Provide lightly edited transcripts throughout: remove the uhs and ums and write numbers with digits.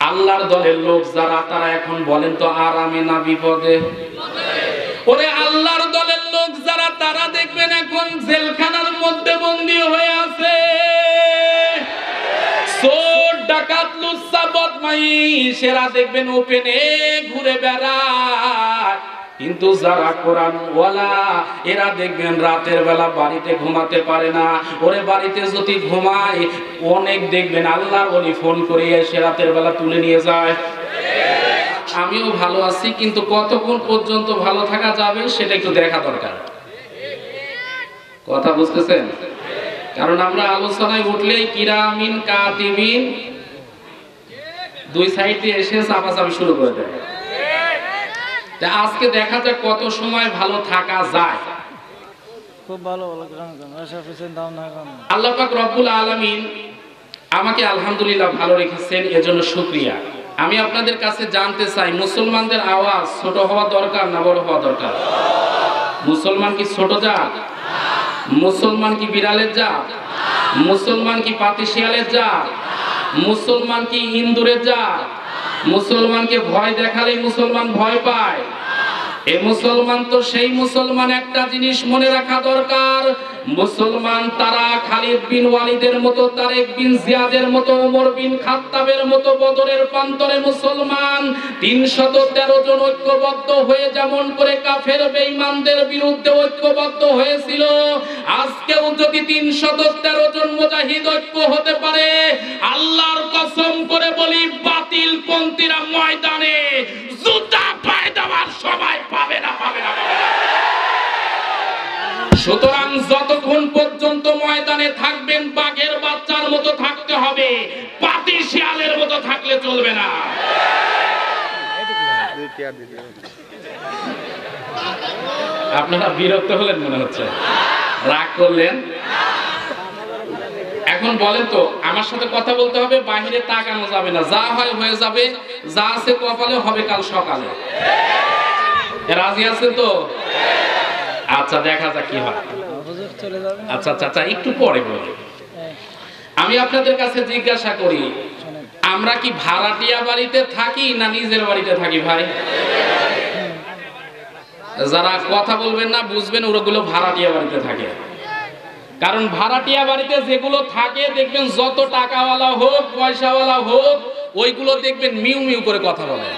আল্লাহর দলের লোক যারা তারা এখন বলেন তো আরামে না বিপদে? ওরে আল্লাহর দলের লোক যারা তারা দেখবেন এখন জেলখানার মধ্যে বন্দী হয়ে আছে। চোর ডাকাত লুচ্চা বদমাইশেরা দেখবেন ওপেনে ঘুরে বেড়ায়, কিন্তু যারা কোরআন ওয়ালা এরা দেখবেন রাতের বেলা বাড়িতে ঘুমাতে পারে না। ওরে বাড়িতে যদি ঘুমায় অনেক দেখবেন আল্লাহর ওলি ফোন করে এসে রাতের বেলা তুলে নিয়ে যায়। আমিও ভালো আছি, কিন্তু কতক্ষণ পর্যন্ত ভালো থাকা যাবে সেটা একটু দেখা দরকার। কথা বুঝতেছেন? কারণ আমরা আলোচনায় উঠলেই কিরামিন কাতিবিন দুই সাইড দিয়ে এসে চাপাচাপি শুরু করে দেয়। আজকে দেখা যাক কত সময় ভালো থাকা যায়। খুব ভালো। আল্লাহ পাক রব্বুল আলামিন আমাকে আলহামদুলিল্লাহ ভালো রেখেছেন, এজন্য শুকরিয়া। আমি আপনাদের কাছে জানতে চাই, মুসলমানদের আওয়াজ ছোট হওয়া দরকার না বড় হওয়া দরকার? মুসলমান কি ছোট জাত? মুসলমান কি বিড়ালের জাত? মুসলমান কি পাতি শিয়ালের জাত? মুসলমান কি ইন্দুরের জাত? মুসলমানকে ভয় দেখালেই মুসলমান ভয় পায়? এই মুসলমান তো সেই মুসলমান, একটা জিনিস মনে রাখা দরকার, মুসলমান তারা খালিদ বিন ওয়ালিদের মতো, তারেক বিন জিয়াদের মতো, ওমর বিন খাত্তাবের মতো বদরের প্রান্তরে মুসলমান ৩১৩ জন ঐক্যবদ্ধ হয়ে যেমন করে কাফের বেঈমানদের বিরুদ্ধে ঐক্যবদ্ধ হয়েছিল, আজকেও যদি ৩১৩ জন মুজাহিদ ঐক্য হতে পারে, আল্লাহর কসম করে বলি বাতিল পন্থীরা ময়দানে জুতা পায়ে দেওয়ার সময় পাবে না, পাবে না। সুতরাং যতক্ষণ পর্যন্ত ময়দানে থাকবেন বাঘের বাচ্চার মতো থাকতে হবে, পাতি শিয়ালের মতো থাকলে চলবে না। আপনারা বিরক্ত হলেন মনে হচ্ছে, রাগ করলেন। এখন বলেন তো, আমার সাথে কথা বলতে হবে, বাহিরে তাকানো যাবে না, যা হয় হয়ে যাবে, যা আছে কপালে হবে কাল সকালে। রাজি আছে তো? আচ্ছা দেখা যাক কি হয়। আচ্ছা আচ্ছা একটু পরে বলি। আমি আপনাদের কাছে জিজ্ঞাসা করি, আমরা কি ভাড়াটিয়া বাড়িতে থাকি না নিজের বাড়িতে থাকি ভাই? যারা কথা বলবেন না বুঝবেন ওগুলো ভাড়াটিয়া বাড়িতে থাকে। কারণ ভাড়াটিয়া বাড়িতে যেগুলো থাকে দেখবেন যত টাকাওয়ালা হোক পয়সাওয়ালা হোক ওইগুলো দেখবেন মিউ মিউ করে কথা বলে।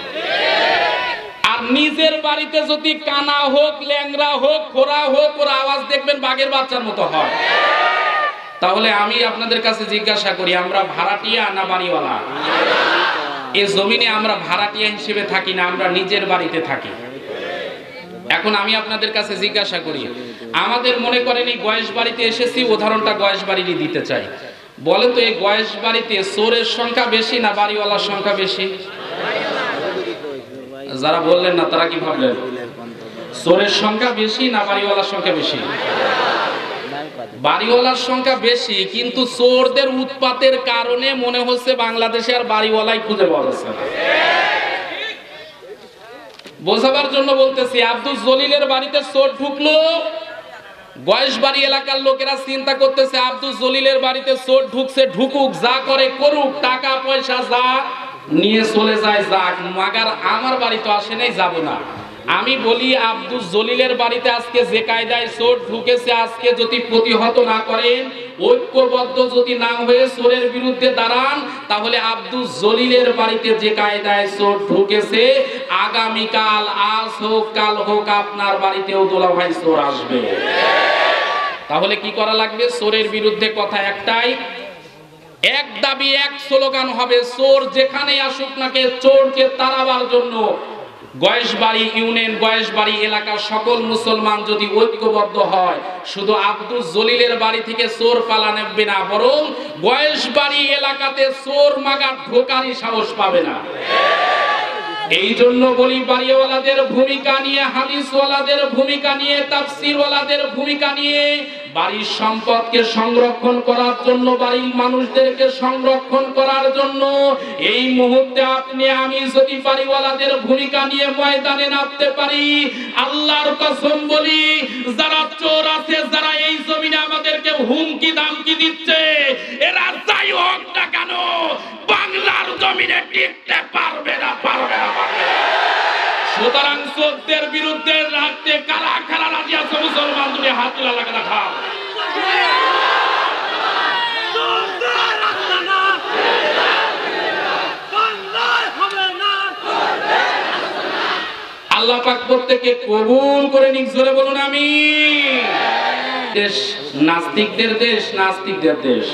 আর নিজের বাড়িতে যদি কানা হোক, ল্যাংরা হোক, খোরা হোক, ওর আওয়াজ দেখবেন বাঘের বাচ্চার মতো হয়। তাহলে আমি আপনাদের কাছে জিজ্ঞাসা করি, আমরা ভাড়াটিয়া না বাড়িওয়ালা? এই জমিনে আমরা ভাড়াটিয়া হিসেবে থাকি না, আমরা নিজের বাড়িতে থাকি। এখন আমি আপনাদের কাছে জিজ্ঞাসা করি, আমাদের মনে করেন এই গয়েশ বাড়িতে এসেছি, উদাহরণটা গয়েশ বাড়িরই দিতে চাই। বলেন তো এই গয়েশ বাড়িতে চোরের সংখ্যা বেশি না বাড়িওয়ালার সংখ্যা বেশি? যারা বললেন না তারা কি ভাবলেন? চোরের সংখ্যা বেশি না বাড়িওয়ালার সংখ্যা বেশি? বাড়িওয়ালার সংখ্যা বেশি, কিন্তু চোরদের উৎপাতের কারণে মনে হচ্ছে বাংলাদেশে আর বাড়িওয়ালাই খুঁজে পাওয়া যাচ্ছে না। বোঝাবার জন্য বলতেছি, আব্দুল জলিলের বাড়িতে চোর ঢুকলো, গয়েশ বাড়ি এলাকার লোকেরা চিন্তা করতেছে আব্দুল জলিলের বাড়িতে চোর ঢুকছে, ঢুকুক, যা করে করুক, টাকা পয়সা যা নিয়ে চলে যায় যাক, মাগার আমার বাড়ি তো আসে নাই, যাব না। আমি বলি আব্দুল জলিলের বাড়িতে আজকে যে কায়দায় চোর ঢুকেছে, আজকে যদি প্রতিহত না করেন, ঐক্যবদ্ধ যদি না হয়ে চোরের বিরুদ্ধে দাঁড়ান, তাহলে আব্দুল জলিলের বাড়িতে যে কায়দায় চোর ঢুকেছে, আগামীকাল আজ হোক কাল হোক আপনার বাড়িতেও দোলাভাই চোর আসবে। তাহলে কি করা লাগবে? চোরের বিরুদ্ধে কথা একটাই, এক দাবি এক স্লোগান হবে, চোর যেখানে আসুক নাকে চোরকে তাড়াবার জন্য গয়েশবাড়ি ইউনিয়ন, গয়েশবাড়ি এলাকার সকল মুসলমান যদি ঐক্যবদ্ধ হয়, শুধু আব্দুল জলিলের বাড়ি থেকে চোর পালাবে না, বরং গয়েশবাড়ি এলাকাতে চোর মাগা ঢোকারই সাহস পাবে না। এই জন্য বলি বাড়িওয়ালাদের ভূমিকা নিয়ে, হাদিসওয়ালাদের ভূমিকা নিয়ে, তাফসীরওয়ালাদের ভূমিকা নিয়ে, বাড়ির সম্পদকে সংরক্ষণ করার জন্য, বাড়ির মানুষদেরকে সংরক্ষণ করার জন্য এই মুহূর্তে আপনি আমি যদি বাড়িওয়ালাদের ভূমিকা নিয়ে ময়দানে নামতে পারি, আল্লাহর কসম বলি, যারা চোর আছে, যারা এই জমিনে আমাদেরকে হুমকি দামকি দিচ্ছে, এরা যাই হোক না কেন বাংলার জমিনে টিকতে পারবে না। সুতরাং চোদ্দের বিরুদ্ধে রাখতে কারা কারা রাজি আছে? মুসলমান দুটি হাত তুলে লাগে দেখা। আল্লাহ পাক প্রত্যেককে কবুল করে নিক, জোরে বলুন আমিন। দেশ নাস্তিকদের দেশ, নাস্তিকদের দেশ।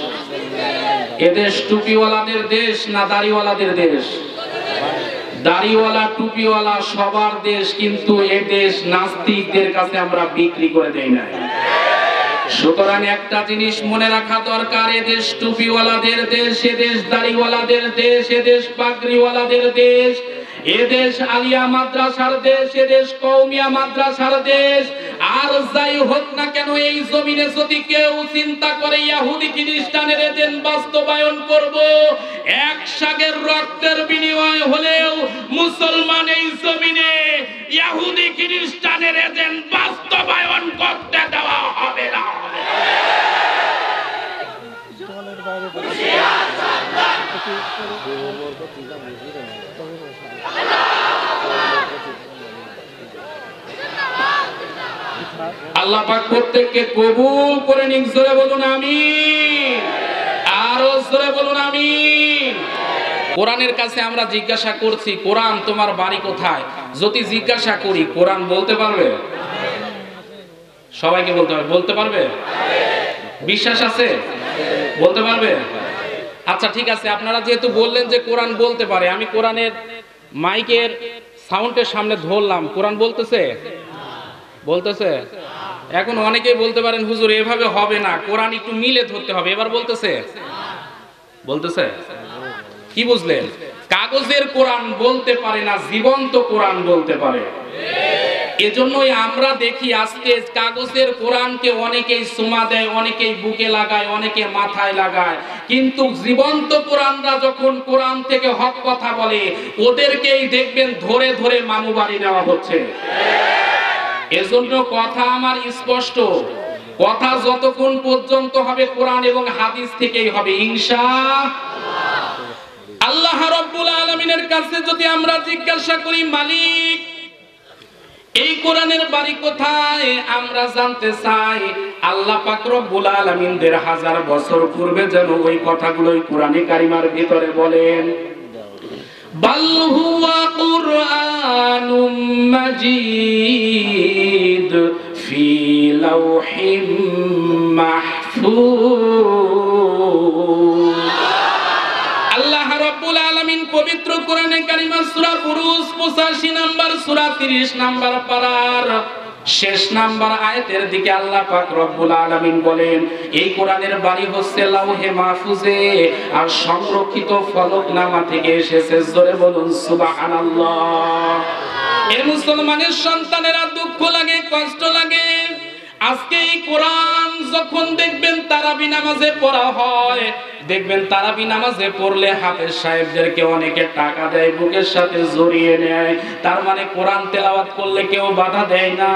এদেশ টুপিওয়ালাদের দেশ না দাড়িওয়ালাদের দেশ? দাড়িওয়ালা টুপিওয়ালা সবার দেশ, কিন্তু এদেশ নাস্তিকদের কাছে আমরা বিক্রি করে দেই না। সুতরাং একটা জিনিস মনে রাখা দরকার, এদেশ টুপিওয়ালাদের দেশ, এদেশ দাড়িওয়ালাদের দেশ, এদেশ পাগড়িওয়ালাদের দেশ, এদেশ আলিয়া মাদ্রাসার দেশ, এদেশ কওমিয়া মাদ্রাসার দেশ। আর যাই হোক না কেন, এই জমিনে যদি কেউ চিন্তা করে ইহুদি খ্রিস্টানের এজেন্ট বাস্তবায়ন করব, এক সাগের রক্তের বিনিময় হলেও মুসলমান এই জমিনে ইহুদি খ্রিস্টানের এজেন্ট বাস্তবায়ন করতে দেওয়া হবে না। আল্লাহ পাক প্রত্যেককে কবুল করে নিক, জোরে বলুন আমিন। আরো জোরে বলুন আমিন। কোরআনের কাছে আমরা জিজ্ঞাসা করছি, কোরআন তোমার বাড়ি কোথায়? যদি জিজ্ঞাসা করি, কোরআন বলতে পারবে? সবাইকে বলতে হবে, বলতে পারবে? বিশ্বাস আছে? বলতে পারবে? আচ্ছা ঠিক আছে, আপনারা যেহেতু বললেন যে কোরআন বলতে পারে, আমি কোরআনের মাইকের সাউন্ডের সামনে ধরলাম, কোরআন বলতেছে? বলতেছে? এখন অনেকেই বলতে পারেন হুজুর এভাবে হবে না, কোরআন একটু মিলে ধরতে হবে। এবার বলতেছে? বলতেছে? কি বুঝলেন? কাগজের কোরআন বলতে পারে না, জীবন্ত কোরআন বলতে পারে। এজন্যই আমরা দেখি আজকে কাগজের কোরআনকে অনেকেই সুমা দেয়, অনেকেই বুকে লাগায়, অনেকে মাথায় লাগায়, কিন্তু জীবন্ত কোরআনরা যখন কোরআন থেকে হক কথা বলে, ওদেরকেই দেখবেন ধরে ধরে মামু বাড়ি নেওয়া হচ্ছে। এজন্য কথা আমার স্পষ্ট, কথা যতক্ষণ পর্যন্ত হবে কোরআন এবং হাদিস থেকেই হবে ইনশাআল্লাহ। আল্লাহ রাব্বুল আলামিনের কাছে যদি আমরা জিজ্ঞাসা করি, মালিক এই কোরআনের বাড়ি কোথায়, আমরা জানতে চাই, আল্লাহ পাক রব্বুল আলামিন ১৫০০ বছর পূর্বে যেন ওই কথাগুলোই কোরআনে কারিমার ভিতরে বলেন, বাল হুয়া কুরআনুম মাজিদ ফি লাওহিম মাহফুজ। আল্লাহ রাব্বুল আলামিন পবিত্র কোরআনে কারিমা সূরা বুরুজ ৮৫ নাম্বার সূরা ৩০ নাম্বার পারার শেষ নাম্বার আয়াতের দিকে আল্লাহ পাক রব্বুল আলামিন বলেন, এই কোরআনের বাড়ি হচ্ছে লাওহে মাহফুজে, আর সংরক্ষিত ফলকনামা থেকে এসেছে। জোরে বলুন সুবহানাল্লাহ। এ মুসলমানের সন্তানেরা দুঃখ লাগে, কষ্ট লাগে। আজকে এই কোরআন যখন দেখবেন তারাবি নামাজে পড়া হয়, দেখবেন তারাবি নামাজে পড়লে হাফেজ সাহেবদেরকে অনেকে টাকা দেয়, বুকের সাথে জড়িয়ে নেয়। তার মানে কোরআন তেলাওয়াত করলে কেউ বাধা দেয় না,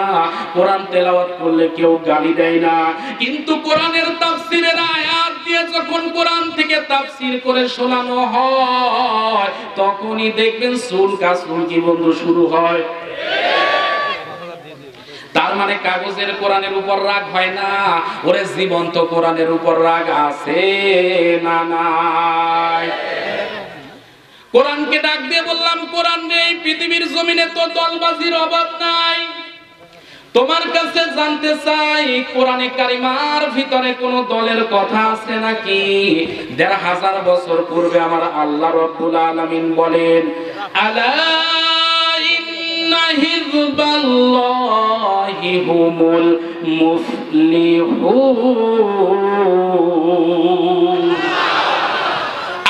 কোরআন তেলাওয়াত করলে কেউ গালি দেয় না। কিন্তু কোরআনের তাফসীরের আয়াত দিয়ে যখন কোরআন থেকে তাফসীর করে শোনানো হয়, তখনই দেখবেন চুলকাচুলকি বন্ধু শুরু হয়। তার মানে কাগজের কোরআনের উপর রাগ হয় না, ওরে জীবন্ত কোরআনের উপর রাগ আছে না নাই? কোরআনকে ডাক দিয়ে বললাম, কোরআন নেই পৃথিবীর জমিনে তো দলবাজির অভাব নাই। তোমার কাছে জানতে চাই, কোরআনে কারিমার ভিতরে কোন দলের কথা আছে নাকি? ১৫০০ বছর পূর্বে আমার আল্লাহ রাব্বুল আলামিন বলেন, আলা হিজবাল্লাহি হুমুল মুফলিহুন।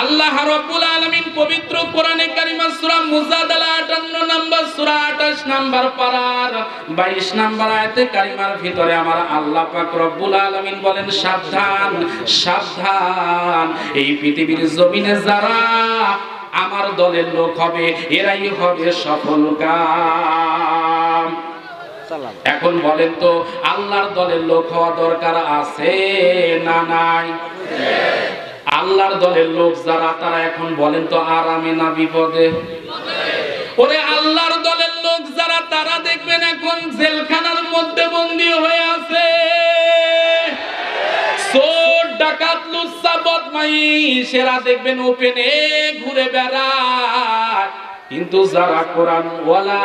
আল্লাহ রাব্বুল আলামিন পবিত্র কোরআনে কারিমা সূরা মুজাদালা ৫৮ নাম্বার সূরা ২৮ নাম্বার পারার ২২ নাম্বার আয়াতে কারিমার ভিতরে আমার আল্লাহ পাক রব্বুল আলামিন বলেন, সাবধান সাবধান, এই পৃথিবীর জমিনে যারা আমার দলের লোক হবে, এরাই হবে সফল কাম। এখন বলেন তো, আল্লাহর দলের লোক হওয়া দরকার আছে না নাই? আল্লাহর দলের লোক যারা তারা এখন বলেন তো আরামে না বিপদে? ওরে আল্লাহর দলের লোক যারা তারা দেখবেন এখন জেলখানার মধ্যে বন্দী হয়ে আছে। চোর ডাকাত লুচ্চা বদমাইশ এরা দেখবেন ওপেনে ঘুরে বেড়ায়। কিন্তু যারা কোরআন ওয়ালা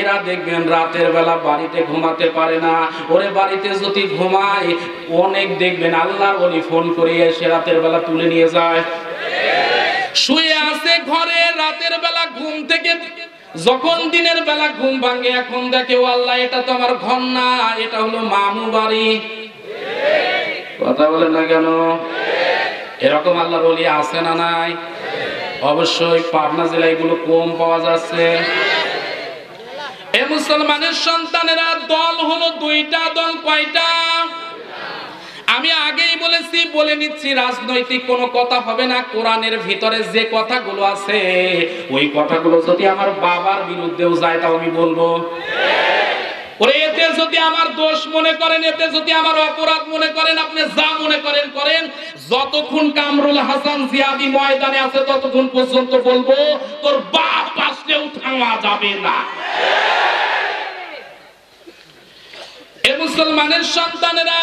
এরা দেখবেন রাতের বেলা বাড়িতে ঘুমাতে পারে না। ওরে বাড়িতে যদি ঘুমায় অনেক দেখবেন আল্লাহর ওলি ফোন করে এসে রাতের বেলা তুলে নিয়ে যায়। শুয়ে আছে ঘরে রাতের বেলা ঘুম থেকে যখন দিনের বেলা ঘুম ভাঙে এখন দেখে ও আল্লাহ এটা তো আমার ঘর না, এটা হলো মামু বাড়ি। কথা বলেন না কেন? এরকম আল্লাহর ওলি আছে না নাই? অবশ্যই পাবনা জেলায় এগুলো কম পাওয়া যাচ্ছে। এই মুসলমানের সন্তানেরা দল হলো দুইটা। দল কয়টা? আমি আগেই বলেছি, বলে নিচ্ছি, রাজনৈতিক কোনো কথা হবে না। কোরআনের ভিতরে যে কথাগুলো আছে ওই কথাগুলো যদি আমার বাবার বিরুদ্ধেও যায় তাও আমি বলবো। ওরে এতে যদি আমার দোষ মনে করেন, এতে যদি আমার অপরাধ মনে করেন, আপনি যা মনে করেন করেন। যতক্ষণ কামরুল হাসান জিয়াদি ময়দানে আছে ততক্ষণ পর্যন্ত বলবো তোর বাপ আসলেও থামা যাবে না। এ মুসলমানের সন্তানেরা,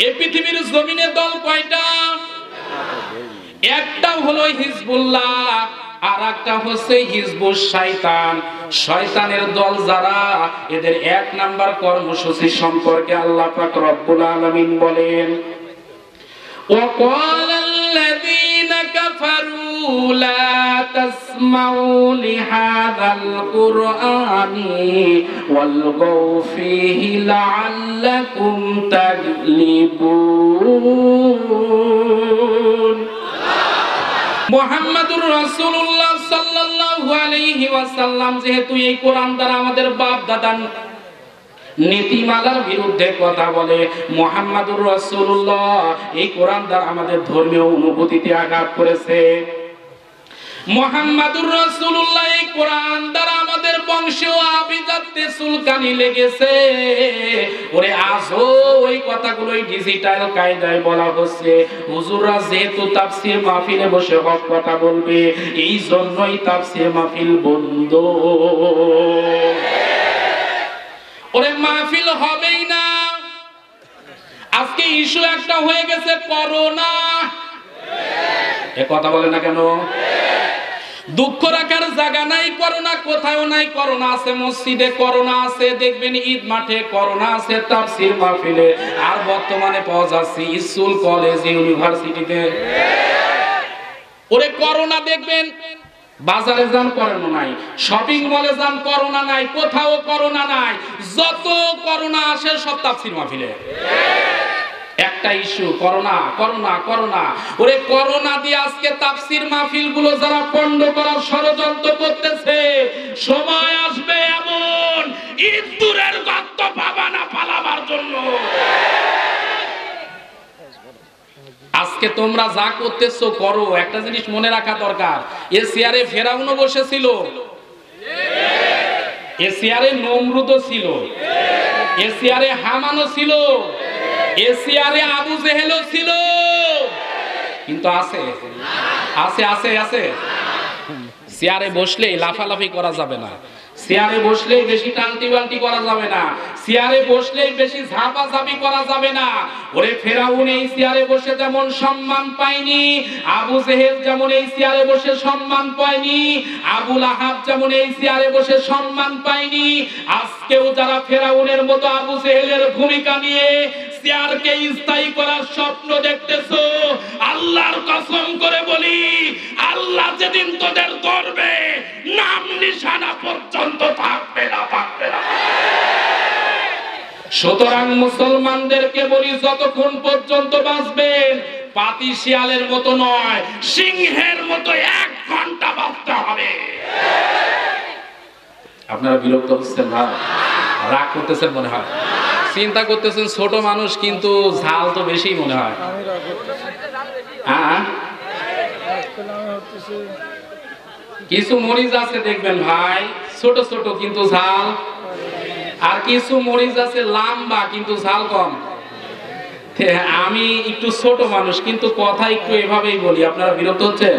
এই পৃথিবীর জমিনে দল কয়টা? একটা হলো হিজবুল্লাহ, আর একটা হচ্ছে হিজবুশ শয়তান। শয়তানের দল যারা, এদের এক নাম্বার কর্মসূচি সম্পর্কে আল্লাহ পাক রব্বুল আলামিন বলেন, وقال الذين كفروا لا تسمعوا لهذا القرآن والغوا فيه لعلكم تغلبون। মুহাম্মাদুর রাসূলুল্লাহ সাল্লাল্লাহু আলাইহি ওয়াসাল্লাম যেহেতু এই কোরআন দ্বারা আমাদের বাপ দাদা নীতিমালার বিরুদ্ধে কথা বলে, মুহাম্মাদুর রাসূলুল্লাহ এই কোরআন দ্বারা আমাদের ধর্মীয় অনুভূতিতে আঘাত করেছে। মুহাম্মাদুর রাসূলুল্লাহ এই কোরআন দ্বারা আমাদের বংশীয় আভিজাত্যে চুলকানি লেগেছে। ওরে আজও ওই কথাগুলোই ডিজিটাল কায়দায় বলা হচ্ছে। হুজুররা যেহেতু তাফসীর মাহফিলে বসে হক কথা বলবে, এই জন্যই তাফসীর মাহফিল বন্ধ। ওরে মাহফিল হবেই না। আজকে ইস্যু একটা হয়ে গেছে করোনা। এ কথা বলে না কেন? দুঃখ রাখার জায়গা নাই, করোনা কোথাও নাই। করোনা আছে মসজিদে, করোনা আছে দেখবেন ঈদ মাঠে, করোনা আছে তাফসীর মাহফিলে, আর বর্তমানে পাওয়া যাচ্ছে স্কুল কলেজ ইউনিভার্সিটিতে। ওরে করোনা দেখবেন বাজারে যান করোনা নাই, শপিং মলে যান করোনা নাই, কোথাও করোনা নাই। যত করোনা আসে সব তাফসীর মাহফিলে। একটা ইস্যু করোনা করোনা করোনা। ওরে করোনা দিয়ে আজকে তাফসীর মাহফিল গুলো যারা পণ্ড করার ষড়যন্ত্র করতেছে, সময় আসবে এমন ইঁদুরের গর্ত পাবা না পালাবার জন্য। আজকে তোমরা যা করতেছো করো, একটা জিনিস মনে রাখা দরকার, এ চেয়ারে ফেরাউনও বসেছিল, এ চেয়ারে নমরুদও ছিল, এ চেয়ারে হামানও ছিল, এ চেয়ারে আবু জেহেলও ছিল। কিন্তু আছে আছে আছে আছে চেয়ারে বসলে লাফালাফি করা যাবে না, চেয়ারে বসলে বেশি টানটি বান্টি করা যাবে না, চেয়ারে বসলে বেশি ঝাপাঝাপি করা যাবে না। ওরে ফেরাউন এই চেয়ারে বসে যেমন সম্মান পায়নি, আবু জেহেল যেমন এই চেয়ারে বসে সম্মান পায়নি, আবু লাহাব যেমন এই চেয়ারে বসে সম্মান পায়নি, আজকেও যারা ফেরাউনের মতো আবু জেহেলের ভূমিকা নিয়ে চেয়ারকে স্থায়ী করার স্বপ্ন দেখতেছো, আল্লাহর কসম করে বলি, আল্লাহ যেদিন তোদের ধরবে নাম নিশানা পর্যন্ত থাকবে না, থাকবে না। সুতরাং মুসলমানদেরকে বলি, যতক্ষণ পর্যন্ত বাঁচবেন পাতি শিয়ালের মতো নয়, সিংহের মতো 1 ঘন্টা বাঁচতে হবে। আপনারা বিরক্ত হচ্ছেন ভাই? রাগ করতেছেন মনে হয়, চিন্তা করতেছেন ছোট মানুষ, কিন্তু ঝাল তো বেশি মনে হয়। কিছু মরিচ আছে দেখবেন ভাই ছোট ছোট কিন্তু ঝাল, আর কিছু মরিচ আছে লম্বা কিন্তু ঝাল কম। আমি একটু ছোট মানুষ, কিন্তু কথা একটু এভাবেই বলি, আপনারা বিরক্ত হচ্ছেন?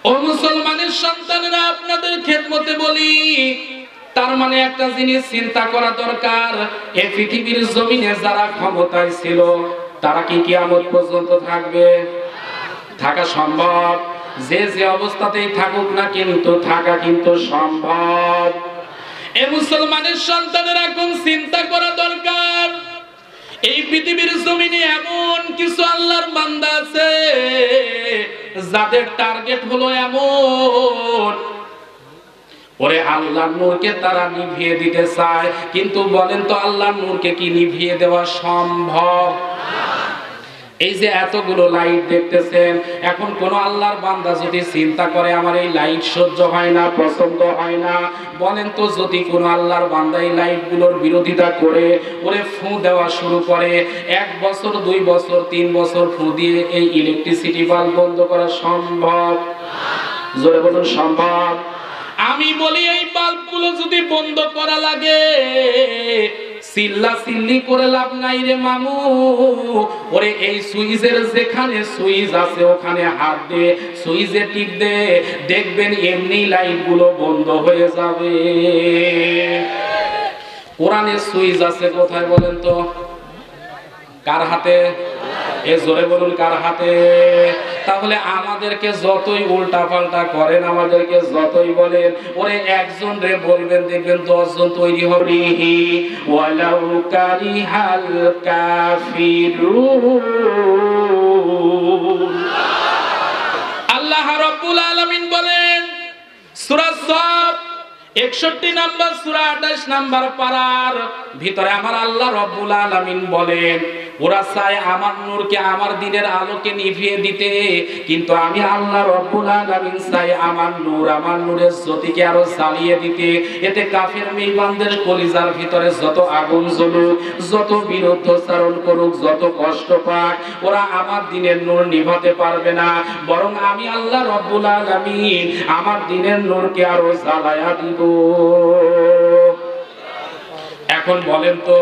ও মুসলমানের সন্তানেরা, আপনাদের খেদমতে বলি, তার মানে একটা জিনিস চিন্তা করা দরকার, এই পৃথিবীর জমিনে যারা ক্ষমতায় ছিল তারা কি কিয়ামত পর্যন্ত থাকবে? থাকা সম্ভব? যে যে অবস্থাতেই থাকুক না, কিন্তু থাকা কিন্তু সম্ভব। এই মুসলমানের সন্তানেরা এখন চিন্তা করা দরকার, এই পৃথিবীর জমিনে এমন কিছু আল্লাহর বান্দা আছে যাদের টার্গেট হলো এমন, ওরে আল্লাহর নূরকে তারা নিভিয়ে দিতে চায়, কিন্তু বলেন তো আল্লাহর নূরকে কি নিভিয়ে দেওয়া সম্ভব? এই যে এতগুলো লাইট দেখতেছেন, এখন কোন আল্লাহর বান্দা যদি চিন্তা করে আমার এই লাইট সহ্য হয় না, পছন্দ হয় না, বলেন তো যদি কোন আল্লাহর বান্দা এই লাইটগুলোর বিরোধিতা করে ওরে ফু দেওয়া শুরু করে, 1 বছর 2 বছর 3 বছর ফু দিয়ে এই ইলেকট্রিসিটি বাল্ব বন্ধ করা সম্ভব? জোরে বলুন সম্ভব? আমি বলি এই বাল্বগুলো যদি বন্ধ করা লাগে, চিল্লা চিল্লি করে লাভ নাই রে মামু, ওরে এই সুইচের যেখানে সুইচ আছে ওখানে হাত দে, সুইচে টিপ দে, দেখবেন এমনি লাইট গুলো বন্ধ হয়ে যাবে। কোরআনের সুইচ আছে কোথায় বলেন তো? কার হাতে? এ জোরে বলুন কার হাতে? তাহলে আমাদেরকে যতই উল্টা পাল্টা করেন, আমাদেরকে যতই বলেন, ওরে একজন রে বলবেন দেখবেন 10 জন তৈরি হবে। ওয়ালাউ কারিহাল কাফিরুন। আল্লাহ রাব্বুল আলামিন বলেন সূরা সাফ 61 নম্বর সূরা 28 নম্বর পারার ভিতরে আমার আল্লাহ রাব্বুল আলামিন বলেন, ওরা চায় আমার নূরকে, আমার দ্বীনের আলোকে নিভিয়ে দিতে, কিন্তু আমি আল্লাহ রাব্বুল আলামিন চাই আমার নূরের জ্যোতিকে আরো জ্বালিয়ে দিতে। এতে কাফের বেঈমানদের কলিজার ভিতরে যত আগুন জ্বলুক, যত বিরুদ্ধাচরণ করুক, যত কষ্ট পাক, ওরা আমার দ্বীনের নূর নিভাতে পারবে না, বরং আমি আল্লাহ রাব্বুল আলামিন আমার দ্বীনের নূরকে আরো জ্বালায়া দিব। এখন বলেন তো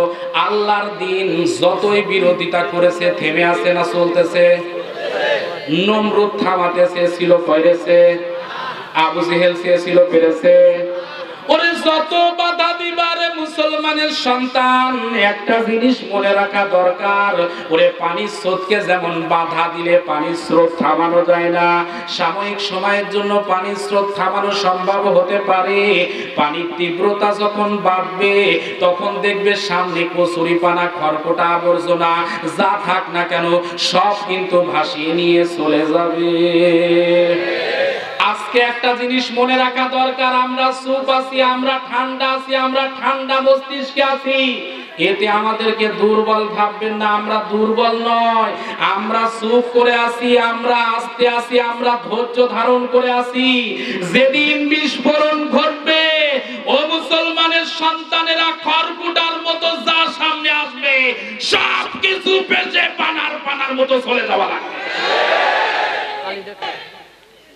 আল্লাহর দ্বীন যতই বিরোধিতা করেছে, থেমে আছে না চলতেছে? নমরুদ থামাতে চেয়েছিল, পেরেছে? আবু জেহেল চেয়েছিল, পেরেছে? ওরে যত বাধা দিবারে মুসলমানের সন্তান, একটা জিনিস মনে রাখা দরকার, ওরে পানির স্রোতকে যেমন বাধা দিলে পানির স্রোত থামানো যায় না, সাময়িক সময়ের জন্য পানির স্রোত থামানো সম্ভব হতে পারে, পানির তীব্রতা যখন বাড়বে তখন দেখবে সামনে কচুরিপানা, খড়কুটা, আবর্জনা যা থাক না কেন সব কিন্তু ভাসিয়ে নিয়ে চলে যাবে। আজকে একটা জিনিস মনে রাখা দরকার, আমরা চুপ আছি, আমরা ঠান্ডা আছি, আমরা ঠান্ডা মস্তিষ্কে আছি, এতে আমাদেরকে দুর্বল ভাববেন না, আমরা দুর্বল নয়, আমরা চুপ করে আছি, আমরা আস্তে আছি, আমরা ধৈর্য ধারণ করে আছি। যেদিন বিস্ফোরণ ঘটবে ও মুসলমানের সন্তানেরা, খড়কুটার মতো যা সামনে আসবে সব কিছু বেঁচে পানার মতো চলে যাওয়া লাগবে।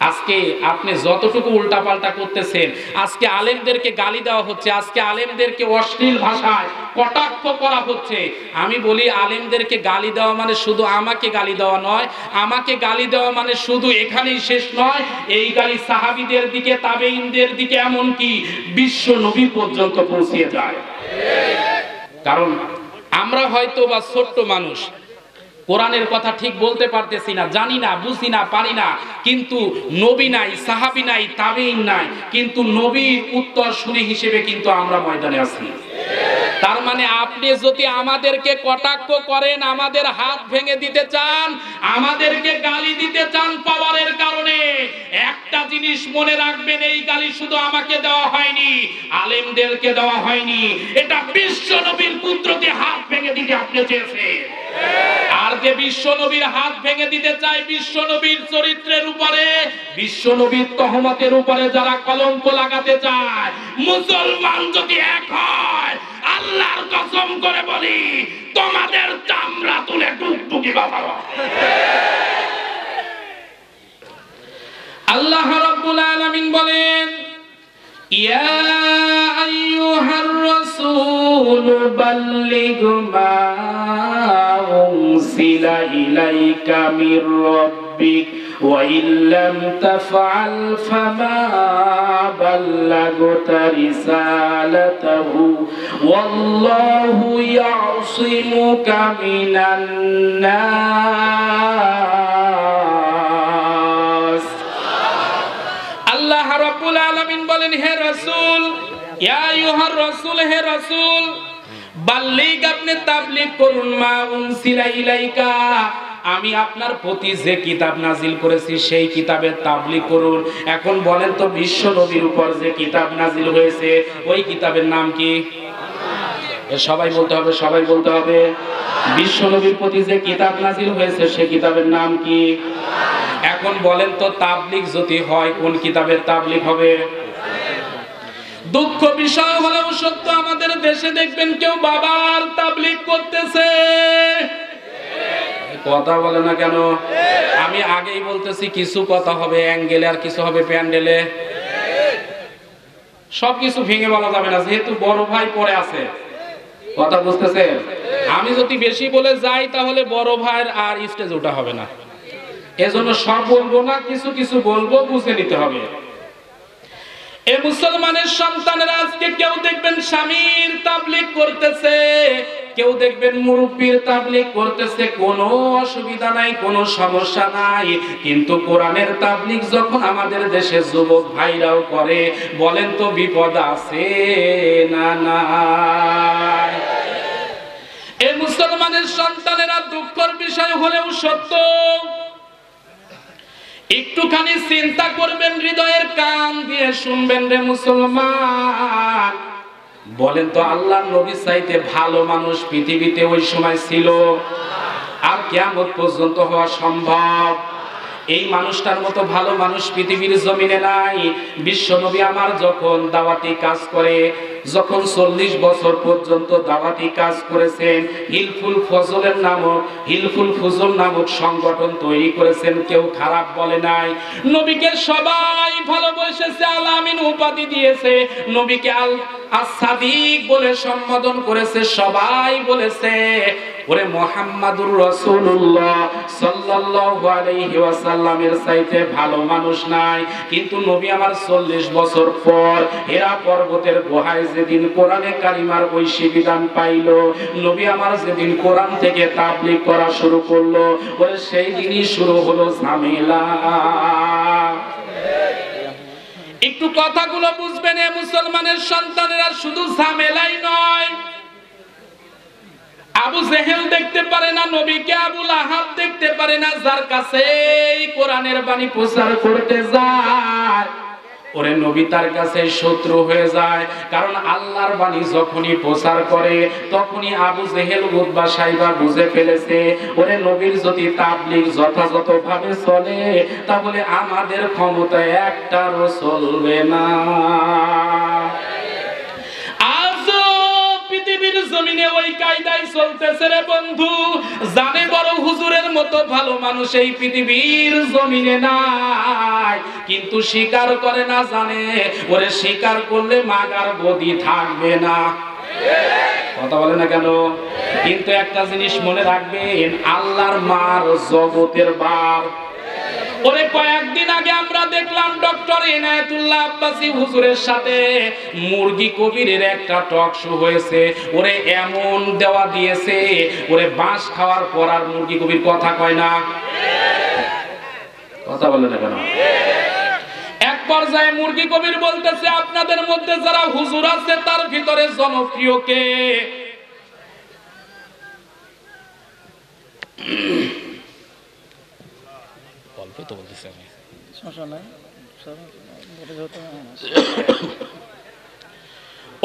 আজকে আপনি যতটুকু উল্টাপাল্টা করতেছেন, আজকে আলেমদেরকে গালি দেওয়া হচ্ছে, আজকে আলেমদেরকে অশ্লীল ভাষায় কটাক্ষ করা হচ্ছে। আমি বলি আলেমদেরকে গালি দেওয়া মানে শুধু আমাকে গালি দেওয়া নয়, আমাকে গালি দেওয়া মানে শুধু এখানেই শেষ নয়, এই গালি সাহাবীদের দিকে, তাবেঈনদের দিকে, এমনকি বিশ্ব নবী পর্যন্ত পৌঁছে যায়। কারণ আমরা হয়তো বা ছোট্ট মানুষ, কোরআনের কথা ঠিক বলতে পারতেছি না, জানি না, বুঝি না, পারি না, কিন্তু নবী নাই, সাহাবী নাই, তাবেঈন নাই, কিন্তু নবীর উত্তরসূরি হিসেবে কিন্তু আমরা ময়দানে আছি। তার মানে আপনি যদি আমাদেরকে কটাক্ষ করেন, আমাদের হাত ভেঙে দিতে চান, আমাদেরকে গালি দিতে চান পাওয়ারের কারণে, একটা জিনিস মনে রাখবেন, এই গালি শুধু আমাকে দেওয়া হয়নি, আলেমদেরকে দেওয়া হয়নি, এটা বিশ্ব নবীর কুদরতে হাত ভেঙে দিতে আপনি চেয়েছেন। আর যে বিশ্ব নবীর হাত ভেঙে দিতে চায়, বিশ্ব নবীর চরিত্রের উপরে, বিশ্ব নবীর তহমতের উপরে যারা কলঙ্ক লাগাতে চায়, মুসলমান যদি এক হয়, আল্লাহর কসম করে বলি তোমাদের চামড়া তুলে টুকটুকি বানাবো। আল্লাহ রাব্বুল আলামিন বলেন, ইয়া আইয়ুহার রাসূলু বাল্লিগ মা উনসিলা ইলাইকা মির রাব্বিক ওয়া ইল্লাম তাফআল ফামা বাল্লাগতা রিসালাতাহু ওয়াল্লাহু ইয়াসিমুকা মিনান নাস। আল্লাহ রাব্বুল আলামিন বলেন, হে রাসূল, ইয়া আইয়ুহার রাসূল, হে রাসূল, বাল্লিগ, আপনি তাবলীগ করুন, মা উনসিলা ইলাইকা, আমি আপনার প্রতি যে কিতাব নাজিল করেছি সেই কিতাবের তাবলীগ করুন। এখন বলেন তো, বিশ্ব নবীর উপর যে কিতাব নাজিল হয়েছে ওই কিতাবের নাম কি? সবাই বলতে হবে, সবাই বলতে হবে। বিশ্ব নবীর প্রতি যে কিতাব নাজিল হয়েছে সেই কিতাবের নাম কি? এখন বলেন তো, তাবলীগ যদি হয় কোন কিতাবের তাবলীগ হবে? দুঃখ বিষয় হলেও সত্য, আমাদের দেশে দেখবেন কেউ বাবার তাবলীগ করতেছে। কথা বলে না কেন? আমি আগেই বলতেছি, কিছু কথা হবে অ্যাঙ্গেলে আর কিছু হবে প্যান্ডেলে। সবকিছু ভেঙে বলা যাবে না, যেহেতু বড় ভাই পরে আছে। কথা বুঝতেছেন? আমি যদি বেশি বলে যাই তাহলে বড় ভাইয়ের আর স্টেজে ওঠা হবে না। এজন্য সব বলবো না, কিছু কিছু বলবো, বুঝে নিতে হবে। এ মুসলমানের সন্তানেরা আজকে কেউ দেখবেন স্বামীর তাবলীগ করতেছে, কেউ দেখবেন মুরব্বির তাবলীগ করতেছে, কোনো অসুবিধা নাই, কোনো সমস্যা নাই। কিন্তু কোরআনের তাবলীগ যখন আমাদের দেশে যুবক ভাইরাও করে, বলেন তো বিপদ আছে না নাই? এ মুসলমানের সন্তানেরা দুঃখের বিষয় হলেও সত্য, একটুখানি চিন্তা করবেন, হৃদয়ের কান দিয়ে শুনবেন রে মুসলমান। বলেন তো, আল্লাহর নবী চাইতে ভালো মানুষ পৃথিবীতে ওই সময় ছিল? আর কিয়ামত পর্যন্ত হওয়া সম্ভব? এই মানুষটার মতো ভালো মানুষ পৃথিবীর জমিনে নাই। বিশ্ব নবী আমার যখন দাওয়াতি কাজ করে, যখন 40 বছর পর্যন্ত দাওয়াতি কাজ করেছেন, হিলফুল ফুজল নামক সংগঠন তৈরি করেছেন, কেউ খারাপ বলে নাই। নবীকে সবাই ভালোবেসেছে, আল আমিন উপাধি দিয়েছে, নবীকে আস-সাদিক বলে সম্বোধন করেছে। সবাই বলেছে, ওরে মুহাম্মাদুর রাসূলুল্লাহ সাল্লাল্লাহু আলাইহি ওয়াসাল্লামের চাইতে ভালো মানুষ নাই। কিন্তু নবী আমার 40 বছর পর হেরা পর্বতের গুহায় যেদিন কোরআনে কালিমার ঐশী বিধান পাইল, নবী আমার যেদিন কোরআন থেকে তাবলীগ করা শুরু করলো, ওরে সেই দিনই শুরু হলো ঝামেলা। একটু কথাগুলো বুঝবেন, এ মুসলমানের সন্তানেরা, শুধু ঝামেলাই নয়। আবু জেহেল দেখতে পারে না নবীকে, আবু লাহাব দেখতে পারে না, যার কাছে কোরআনের বাণী প্রচার করতে যায়, ওরে নবী তার কাছে শত্রু হয়ে যায়। কারণ আল্লাহর বাণী যখনই প্রচার করে তখনই আবু জেহেল উতবা সাইবা বুঝে ফেলেছে, ওরে নবীর যদি তাবলীগ যথাযথভাবে চলে তাহলে আমাদের ক্ষমতা একটারও চলবে না। পৃথিবীর জমিনে ওই কায়দায় চলতেছে রে বন্ধু। জানে বড় হুজুরের মতো ভালো মানুষ এই পৃথিবীর জমিনে নাই, কিন্তু স্বীকার করে না। জানে ওরে স্বীকার করলে মাগার গদি থাকবে না। কথা বলে না কেন? কিন্তু একটা জিনিস মনে রাখবেন, আল্লাহর মার জগতের বার। ওরে কয়েকদিন আগে আমরা দেখলাম ডক্টর এনায়েতুল্লাহ আব্বাসী হুজুরের সাথে মুরগি কবিরের একটা টক শো হয়েছে। ওরে এমন দেওয়া দিয়েছে, ওরে বাঁশ খাওয়ার পর আর মুরগি কবির কথা কয় না। কথা বলে না কেন? এক পর্যায়ে মুরগি কবির বলতেছে, আপনাদের মধ্যে যারা হুজুর আছে তার ভিতরে জনপ্রিয় কে?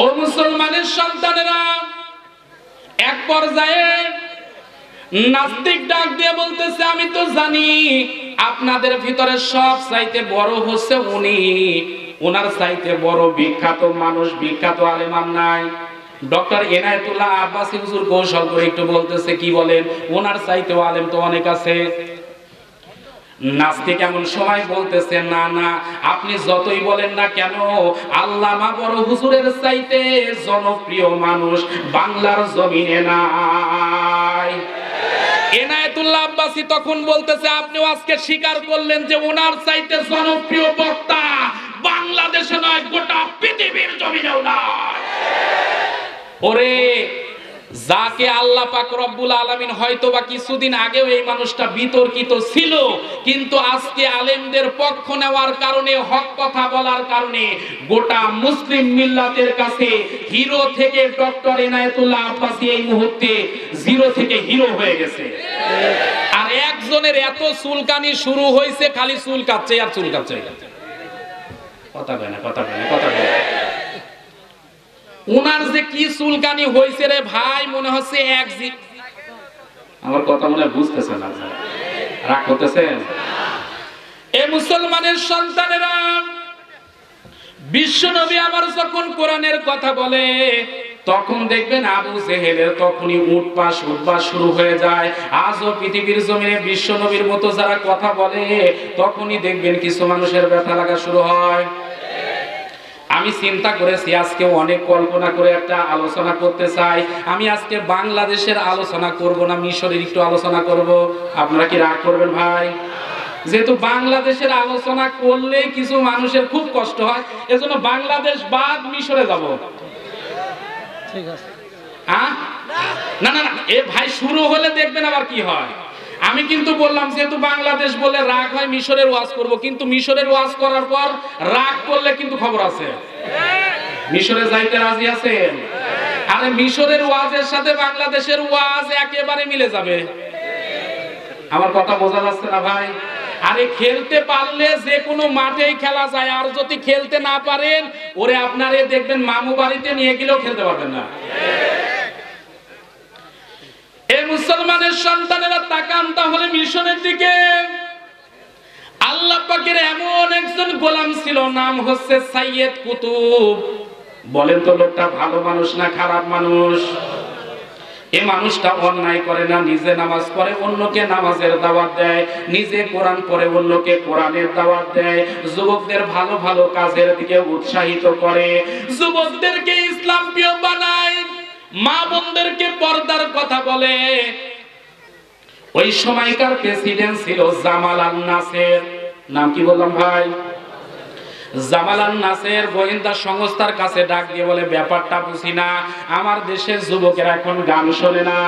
ও মুসলমানের সন্তানেরা, এক পর্যায়ে নাস্তিক ডাক দিয়ে বলতেছে, আমি তো জানি আপনাদের ভিতরে সব চাইতে বড় হচ্ছে উনি, ওনার চাইতে বড় বিখ্যাত মানুষ, বিখ্যাত আলেম আর নাই। ডক্টর এনায়েতুল্লাহ আব্বাসী হুজুর কৌশল করে একটু বলতেছে, কি বলেন? ওনার চাইতেও আলেম তো অনেক আছে। নাস্তিক এমন সময় বলতেছে, না না, আপনি যতই বলেন না কেন, আল্লামা বড় হুজুরের চাইতে জনপ্রিয় মানুষ বাংলার জমিনে নাই। এনায়েতুল্লাহ আব্বাসী তখন বলতেছে, আপনিও আজকে স্বীকার করলেন যে ওনার চাইতে জনপ্রিয় বক্তা বাংলাদেশে নয়, গোটা পৃথিবীর জমিনেও নয়। ওরে, যাকে আল্লাহ পাক রব্বুল আলামিন হয়তোবা কিছুদিন আগেও এই মানুষটা বিতর্কিত ছিল, কিন্তু আজকে আলেমদের পক্ষ নেওয়ার কারণে, হক কথা বলার কারণে গোটা মুসলিম মিল্লাতের কাছে হিরো থেকে ডক্টর এনায়েতুল্লাহ আব্বাসী এই মুহূর্তে জিরো থেকে হিরো হয়ে গেছে। আর একজনের এত চুলকানি শুরু হয়েছে, খালি চুলকাচ্ছে আর চুলকাচ্ছে। কথা বলে না, কথা বলে না, কথা বলে। উনার যে কি চুলকানি হয়েছে রে ভাই, মনে হচ্ছে আমার কথা মনে বুঝতেছে না, রাগ করতেছেন? এ মুসলমানের সন্তানেরা, বিশ্ব নবী আমার যখন কোরআনের কথা বলে, তখন দেখবেন আবু জেহেলের তখনই উঠপাস শুরু হয়ে যায়। আজও পৃথিবীর জমিনে বিশ্ব নবীর মতো যারা কথা বলে, তখনই দেখবেন কিছু মানুষের ব্যথা লাগা শুরু হয়। আমি চিন্তা করেছি আজকে অনেক কল্পনা করে একটা আলোচনা করতে চাই। আমি আজকে বাংলাদেশের আলোচনা করব না, মিশরের একটু আলোচনা করব। আপনারা কি রাগ করবেন ভাই? যেহেতু বাংলাদেশের আলোচনা করলে কিছু মানুষের খুব কষ্ট হয়, এজন্য বাংলাদেশ বাদ মিশরে যাব। ঠিক আছে। না না না, এ ভাই শুরু হলে দেখবেন আবার কি হয়। আমি কিন্তু বললাম যেহেতু বাংলাদেশ বলে রাগ হয়, মিশরের ওয়াজ করব, কিন্তু মিশরের ওয়াজ করার পর রাগ করলে কিন্তু খবর আছে। মিশরে যাইতে রাজি আছেন? আরে মিশরের ওয়াজের সাথে বাংলাদেশের ওয়াজ একেবারে মিলে যাবে। আমার কথা বোঝা যাচ্ছে না ভাই? আরে খেলতে পারলে যে কোনো মাঠেই খেলা যায়, আর যদি খেলতে না পারেন, ওরে আপনারে দেখবেন মামু বাড়িতে নিয়ে গেলেও খেলতে পারবেন না। এই মুসলমানের সন্তানেরা তাকান তাহলে মিশনের দিকে। আল্লাহ পাকের এমন একজন গোলাম ছিল, নাম হচ্ছে সাইয়েদ কুতুব। বলেন তো লোকটা ভালো মানুষ না খারাপ মানুষ? এই মানুষটা অন্যায় করে না, নিজে নামাজ পড়ে, অন্যকে নামাজের দাওয়াত দেয়, নিজে কোরআন পড়ে, অন্যকে কোরআনের দাওয়াত দেয়, যুবকদের ভালো ভালো কাজের দিকে উৎসাহিত করে, যুবকদেরকে ইসলাম প্রিয় বানায়, মা বোনদেরকে পর্দার কথা বলে। ওই সময়কার প্রেসিডেন্ট ছিল জামাল আল নাসের। নাম কি বললাম ভাই? জামাল আল নাসের গোয়েন্দা সংস্থার কাছে ডাক দিয়ে বলে, ব্যাপারটা বুঝি না, আমার দেশের যুবকেরা এখন গান শোনে না,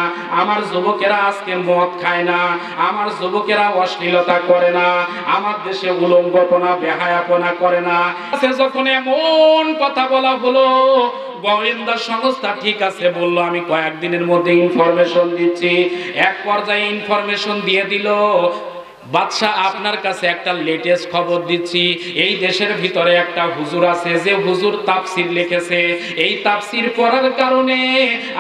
আমার যুবকেরা আজকে মদ খায় না, আমার যুবকেরা অশ্লীলতা করে না, আমার দেশে উলঙ্গপনা বেহায়াপনা করে না। যখন এমন কথা বলা হলো, গোয়েন্দা সংস্থা ঠিক আছে বলল, আমি কয়েকদিনের মধ্যে ইনফরমেশন দিচ্ছি। এক পর্যায়ে ইনফরমেশন দিয়ে দিল, বাদশাহ আপনার কাছে একটা লেটেস্ট খবর দিচ্ছি, এই দেশের ভিতরে একটা হুজুর আছে, যে হুজুর তাফসীর লিখেছে, এই তাফসীর পড়ার কারণে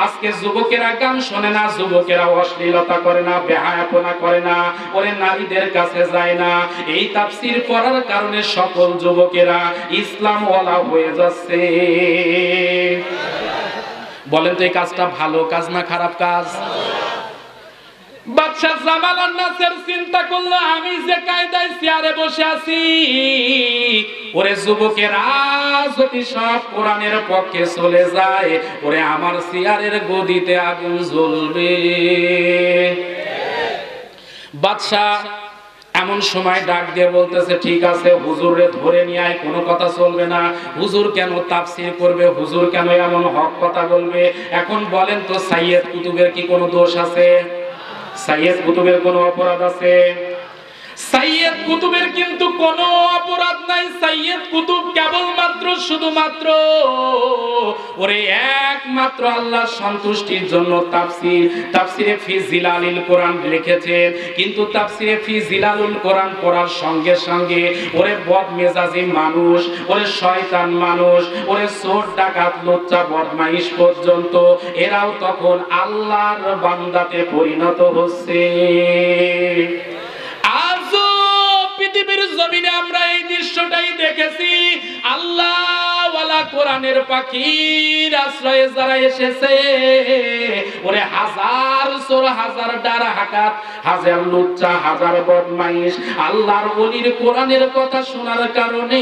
আজকে যুবকেরা গান শোনে না, যুবকেরা অশ্লীলতা করে না, বেহায়াপনা করে না, ওরে নারীদের কাছে যায় না। এই তাফসীর পড়ার কারণে সকল যুবকেরা ইসলাম ওয়ালা হয়ে যাচ্ছে। বলেন তো এই কাজটা ভালো কাজ না খারাপ কাজ? বাদশা জামাল আল নাসের চিন্তা করলো, আমি যে কায়দায় চেয়ারে বসে আছি, ওরে যুবকেরা যদি সব কোরআনের পক্ষে চলে যায়, ওরে আমার চেয়ারের গদিতে আগুন জ্বলবে। বাদশা এমন সময় ডাক দিয়ে বলতেছে, ঠিক আছে হুজুরে ধরে নিয়ে আয়, কোনো কথা চলবে না। হুজুর কেন তাফসীর করবে, হুজুর কেন এমন হক কথা বলবে? এখন বলেন তো সাইয়েদ কুতুবের কি কোনো দোষ আছে? সাইয়েদ কুতুবের কোনো অপরাধ আছে? সাইয়েদ কুতুবের কিন্তু কোনো অপরাধ নাই। সাইয়েদ কুতুব কেবলমাত্র শুধুমাত্র ওরে একমাত্র আল্লাহর সন্তুষ্টির জন্য তাফসিরে ফি জিলালিল কোরআন লিখেছেন, কিন্তু তাফসিরে ফি জিলালুল কোরআন পড়ার সঙ্গে সঙ্গে ওরে বদমেজাজি মানুষ, ওরে শয়তান মানুষ, ওরে চোর ডাকাত লুচ্চা বদমাইশ পর্যন্ত এরাও তখন আল্লাহর বান্দাতে পরিণত হচ্ছে। পৃথিবীর জমিনে আমরা এই দৃশ্যটাই দেখেছি। আল্লাহ ওয়ালা কোরআনের পাখির আশ্রয়ে যারা এসেছে, ওরে হাজার চোর, হাজার ডারা হাকাত, হাজার লুচ্চা, হাজার বদমাইশ আল্লাহর ওলির কোরআনের কথা শোনার কারণে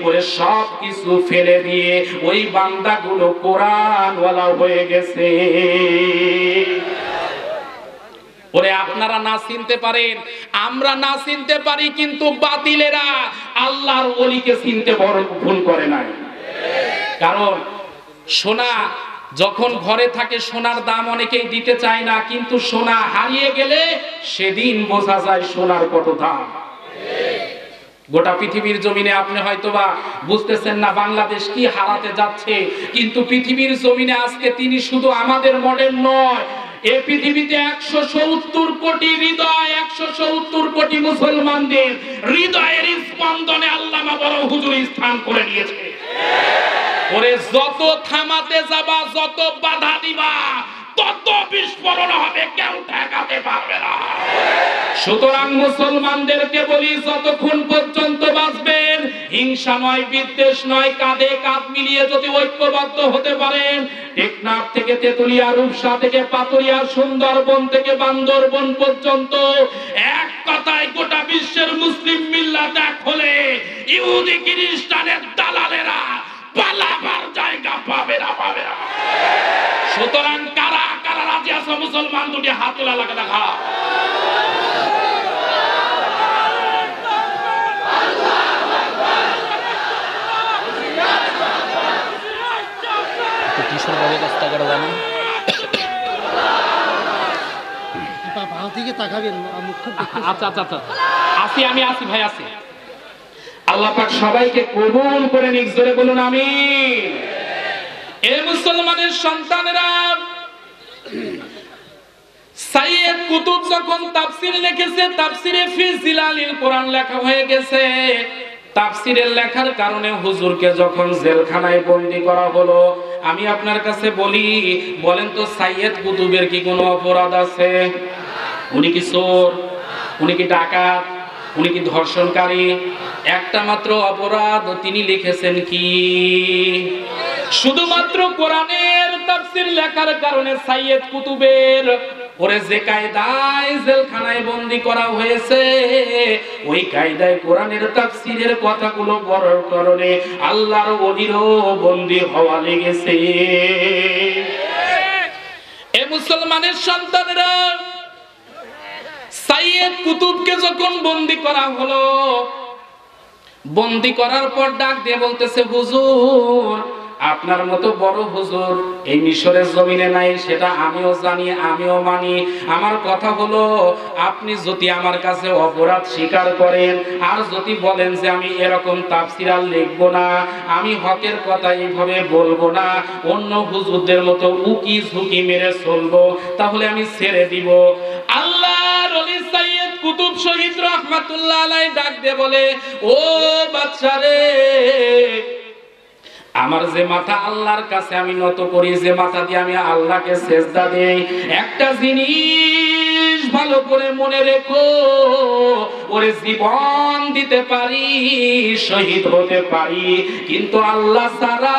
ওরে সব কিছু ফেলে দিয়ে ওই বান্দাগুলো কোরআনওয়ালা হয়ে গেছে। ওরে আপনারা না চিনতে পারেন, আমরা না চিনতে পারি, কিন্তু বাতিলেরা আল্লাহর ওলিকে চিনতে বড় ভুল করে নাই। কারণ সোনা যখন ঘরে থাকে সোনার দাম অনেকেই দিতে চায় না, কিন্তু সোনা হারিয়ে গেলে সেদিন বোঝা যায় সোনার কত দাম। গোটা পৃথিবীর জমিনে আপনি হয়তোবা বুঝতেছেন না বাংলাদেশ কি হারাতে যাচ্ছে, কিন্তু পৃথিবীর জমিনে আজকে তিনি শুধু আমাদের মডেল নয়, এই পৃথিবীতে 170 কোটি হৃদয়, 170 কোটি মুসলমানদের হৃদয়ের স্পন্দনে আল্লামা বড় হুজুর স্থান করে নিয়েছে। ওরে যত থামাতে যাবা, যত বাধা দিবা, তত বিস্ফোরণ হবে, কেউ ঠেকাতে পারবে না। সুতরাং মুসলমানদেরকে বলি, যতক্ষণ পর্যন্ত বাঁচবেন হিংসা নয়, বিদ্বেষ নয়, কাঁধে কাঁধ মিলিয়ে যদি ঐক্যবদ্ধ হতে পারেন, টেকনাফ থেকে তেতুলিয়া, রূপসা থেকে পাতুরিয়া, সুন্দরবন থেকে বান্দরবন পর্যন্ত এক কথায় গোটা বিশ্বের মুসলিম মিল্লাত এক হলে ইহুদি খ্রিস্টানের দালালেরা পালাবার জায়গা পাবে না, পাবে না। সুতরাং কারা কারা রাজি আছে মুসলমান দুটি হাত তোলা লাগে দেখা। আচ্ছা আচ্ছা আচ্ছা, আসি আমি, আসি ভাই, আসি। আল্লাহ পাক সবাইকে কবুল করে নিক, জোরে বলুন আমিন। এ মুসলমানের সন্তানেরা, সাইয়েদ কুতুব যখন তাফসীর লিখেছে, তাফসীরে ফি জিলালিল কোরআন লেখা হয়ে গেছে। তাফসীরের লেখার কারণে হুজুরকে যখন জেলখানায় বন্দী করা হলো, আমি আপনার কাছে বলি, বলেন তো সাইয়েদ কুতুবের কি কোনো অপরাধ আছে? উনি কি চোর? উনি কি ডাকাত? উনি কি ধর্ষণকারী? একটা মাত্র অপরাধ, তিনি লিখেছেন কি? শুধুমাত্র কোরআনের তাফসীর লেখার কারণে সাইয়েদ কুতুবের ওরে যে কায়দায় জেলখানায় বন্দী করা হয়েছে, ওই কায়দায় কোরআনের তাফসীরের কথাগুলো বলার কারণে আল্লাহর ওলিরও বন্দী হওয়া লেগেছে। এ মুসলমানের সন্তানেরা, সাইয়েদ কুতুবকে যখন বন্দী করা হলো, বন্দী করার পর ডাক দিয়ে বলতেছে, হুজুর আপনার মতো বড় হুজুর এই মিশরের জমিনে নাই, সেটা আমিও জানি, আমিও মানি। আমার কথা হলো, আপনি যদি আমার কাছে অপরাধ স্বীকার করেন আর যদি বলেন যে আমি এরকম তাফসীর আর লিখবো না, আমি হকের কথা এইভাবে বলবো না, অন্য হুজুরদের মতো উকি ঝুঁকি মেরে চলবো, তাহলে আমি ছেড়ে দিব। আল্লাহর ওলি সাইয়েদ কুতুব শহীদ রাহমাতুল্লাহ আলাইহি ডাক দিয়ে বলে, ও বাদশারে, আমার যে মাথা আল্লাহর কাছে আমি নত করি, যে মাথা দিয়ে আমি আল্লাহকে সেজদা দেই, একটা জিনিস ভালো করে মনে রেখো, ওরে জীবন দিতে পারি, শহীদ হতে পারি, কিন্তু আল্লাহ ছাড়া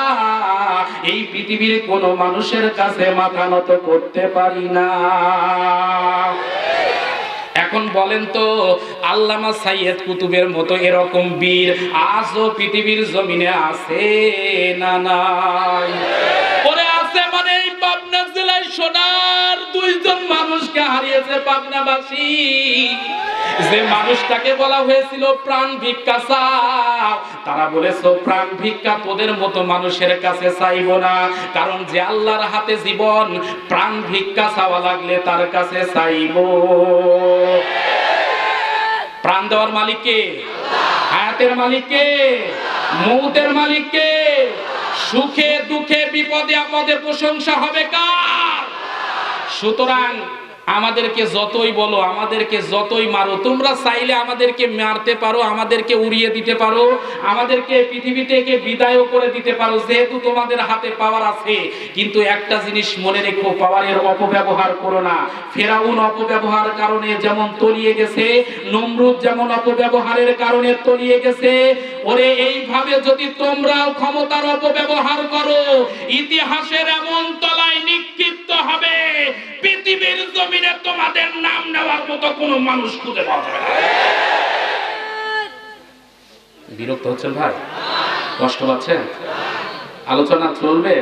এই পৃথিবীর কোনো মানুষের কাছে মাথা নত করতে পারি না। এখন বলেন তো, আল্লামা সাইয়েদ কুতুবের মতো এরকম বীর আজও পৃথিবীর জমিনে আছে না নাই? ওরে আছে মানে এই পাবনা জেলায় সোনার দুইজন মানুষকে হারিয়েছে পাবনাবাসী। যে মানুষটাকে বলা হয়েছিল প্রাণ ভিক্ষা চাও, তারা বলেছে প্রাণ ভিক্ষা তোদের মতো মানুষের কাছে চাইবো না, কারণ যে আল্লাহর হাতে জীবন, প্রাণ ভিক্ষা চাওয়া লাগলে তার কাছে চাইবো। প্রাণ দেওয়ার মালিক কে? হায়াতের মালিক কে? মৌতের মালিক কে? সুখে দুঃখে বিপদে আপদে প্রশংসা হবে কার? সুতরাং আমাদেরকে যতই বলো, আমাদেরকে যতই মারো, তোমরা চাইলে আমাদেরকে মারতে পারো, আমাদেরকে উড়িয়ে দিতে পারো, আমাদেরকে পৃথিবী থেকে বিদায়ও করে দিতে পারো, যেহেতু তোমাদের হাতে পাওয়ার আছে। কিন্তু একটা জিনিস মনে রেখো, পাওয়ারের অপব্যবহার করো না। ফেরাউন অপব্যবহার কারণে যেমন তলিয়ে গেছে, নমরুদ যেমন অপব্যবহারের কারণে তলিয়ে গেছে, ওরে এইভাবে যদি তোমরাও ক্ষমতার অপব্যবহার করো, ইতিহাসের এমন তলায় নিক্ষিপ্ত হবে, পৃথিবীর জমিনে তোমাদের নাম নেওয়ার মতো কোনো মানুষ খুঁজে পাওয়া যাবে না। বিরক্ত হচ্ছেন ভাই? কষ্ট পাচ্ছেন? আলোচনা চলবে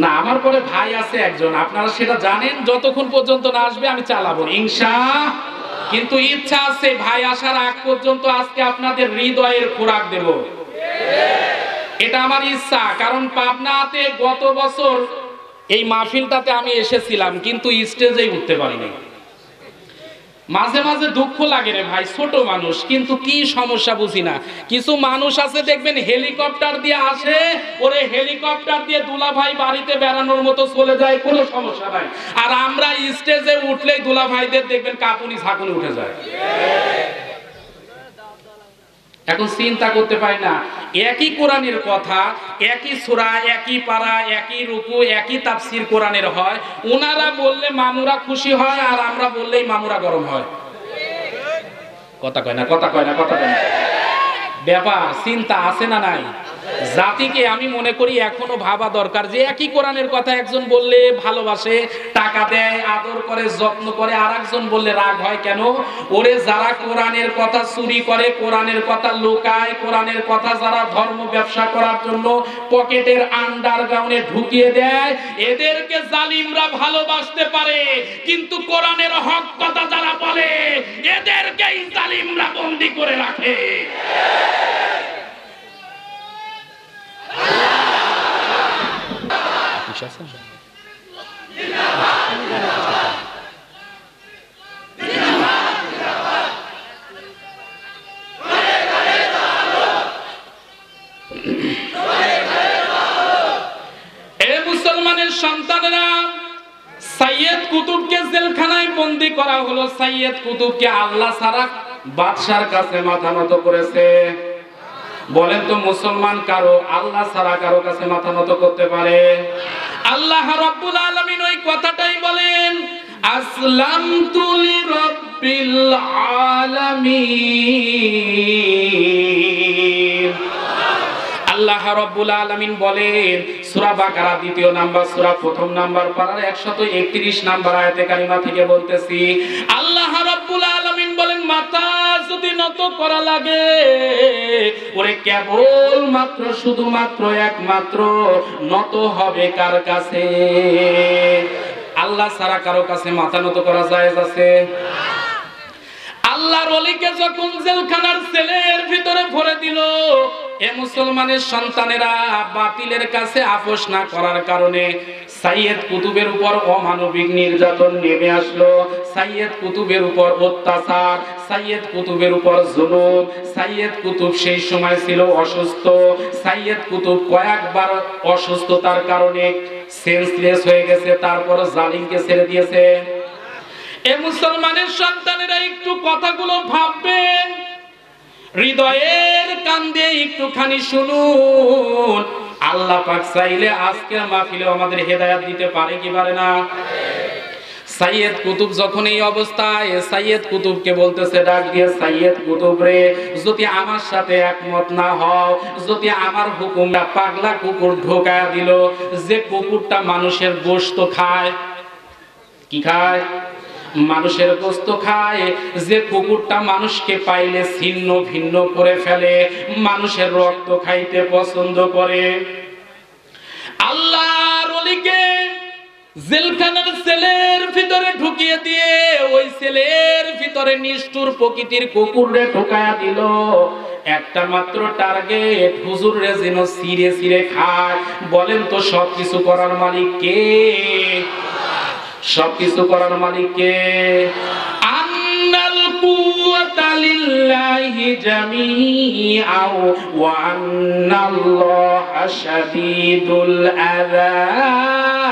না? আমার পরে ভাই আছে একজন, আপনারা সেটা জানেন, যতক্ষণ পর্যন্ত না আসবে আমি চালাবো ইনশাআল্লাহ। কিন্তু ইচ্ছা আছে ভাই আসার আগ পর্যন্ত আজকে আপনাদের হৃদয়ের খোরাক দেব, এটা আমার ইচ্ছা। কারণ পাবনাতে গত বছর এই মাহফিলটাতে আমি এসেছিলাম, কিন্তু স্টেজেই উঠতে পারিনি। মাঝে মাঝে দুঃখ লাগে রে ভাই, ছোট মানুষ, কিন্তু কি সমস্যা বুঝি না। কিছু মানুষ আছে দেখবেন হেলিকপ্টার দিয়ে আসে, ওরে হেলিকপ্টার দিয়ে দুলা ভাই বাড়িতে বেড়ানোর মতো চলে যায়, কোনো সমস্যা নাই। আর আমরা স্টেজে উঠলেই দুলা ভাইদের দেখবেন কাপুনি ঝাঁকুনি উঠে যায়। এখন চিন্তা করতে পারি না, একই কোরআনের কথা, একই সূরা, একই পারা, একই রুকু, একই তাফসীর কোরআনের হয়। ওনারা বললে মামুরা খুশি হয়, আর আমরা বললেই মামুরা গরম হয়। কথা কয় না, কথা কয় না, কথা কয় না। ব্যাপার চিন্তা আছে না নাই? জাতিকে আমি মনে করি এখনো ভাবা দরকার যে একই কোরআনের কথা একজন বললে ভালোবাসে, টাকা দেয়, আদর করে, যত্ন করে, আর একজন বললে রাগ হয় কেন? ওরে যারা কোরআনের কথা চুরি করে, কোরআনের কথা লুকায়, কোরআনের কথা যারা ধর্ম ব্যবসা করার জন্য পকেটের আন্ডারগ্রাউন্ডে ঢুকিয়ে দেয়, এদেরকে জালিমরা ভালোবাসতে পারে, কিন্তু কোরআনের হক কথা যারা বলে এদেরকেই জালিমরা বন্দী করে রাখে। মুসলমানের সন্তানেরা, সাইয়েদ কুতুবকে জেলখানায় বন্দী করা হলো। সাইয়েদ কুতুবকে আল্লাহ ছাড়া বাদশার কাছে মাথা নত করেছে। বলেন তো মুসলমান কারো আল্লাহ ছাড়া কারো কাছে মাথা নত করতে পারে? আল্লাহ রাব্বুল আলামিন ওই কথাটাই বলেন, আসলামতু লিরাব্বিল আলামিন। আল্লাহ রাব্বুল আলামিন বলেন সূরা বাকারা 2 নাম্বার সূরা 1 নাম্বার পারার 131 নাম্বার আয়াতে কারিমা থেকে বলতেছি, আল্লাহ রাব্বুল আলামিন বলেন মাথা যদি নত করা লাগে, ওরে কেবল মাত্র শুধুমাত্র একমাত্র নত হবে কার কাছে? আল্লাহ ছাড়া কারো কাছে মাথা নত করা জায়েজ আছে? আল্লাহর ওলিকে যখন জেলখানার সেলের ভিতরে ভরে দিল, এ মুসলমানের সন্তানেরা বাতিলের কাছে আপোষ না করার কারণে সাইয়েদ কুতুবের উপর অমানবিক নির্যাতন নেমে আসলো। সাইয়েদ কুতুবের উপর অত্যাচার, সাইয়েদ কুতুবের উপর জুলুম। সাইয়েদ কুতুব সেই সময় ছিল অসুস্থ। সাইয়েদ কুতুব কয়েকবার অসুস্থতার কারণে সেন্সলেস হয়ে গেছে, তারপর জালিমকে ছেড়ে দিয়েছে। এ মুসলমানের সন্তানেরা একটু কথাগুলো ভাববেন, হৃদয়ের কান দিয়ে একটুখানি শুনুন। আল্লাহ পাক চাইলে আজকের মাহফিলে আমাদের হেদায়েত দিতে পারে কি পারে না? সাইয়েদ কুতুব যখন এই অবস্থায়, সাইয়েদ কুতুবকে বলতেছে ডাক দিয়ে, সাইয়েদ কুতুব রে, যদি আমার সাথে একমত না হও, যদি আমার হুকুমটা পাগলা কুকুর ঢোকায়া দিল, যে কুকুরটা মানুষের গোশত খায়, কি খায়? মানুষের গোশত খায়, যে কুকুরটা মানুষকে পাইলে ছিন্ন ভিন্ন করে ফেলে, মানুষের রক্ত খাইতে পছন্দ করে, আল্লাহর ওলিকে জেলখানার সেলের ভিতরে ঢুকিয়ে দিয়ে ওই সেলের ভিতরে নিষ্ঠুর প্রকৃতির কুকুররে ঢুকায়া দিল। একটা মাত্র টার্গেট, হুজুররে যেন ছিঁড়ে ছিঁড়ে খায়। বলেন তো সবকিছু করার মালিক কে? সবকিছু করার মালিক কে? আন্নাল কুওয়াতা লিল্লাহি জামিআন ওয়া আন্নাল্লাহা শাদীদুল আযাব।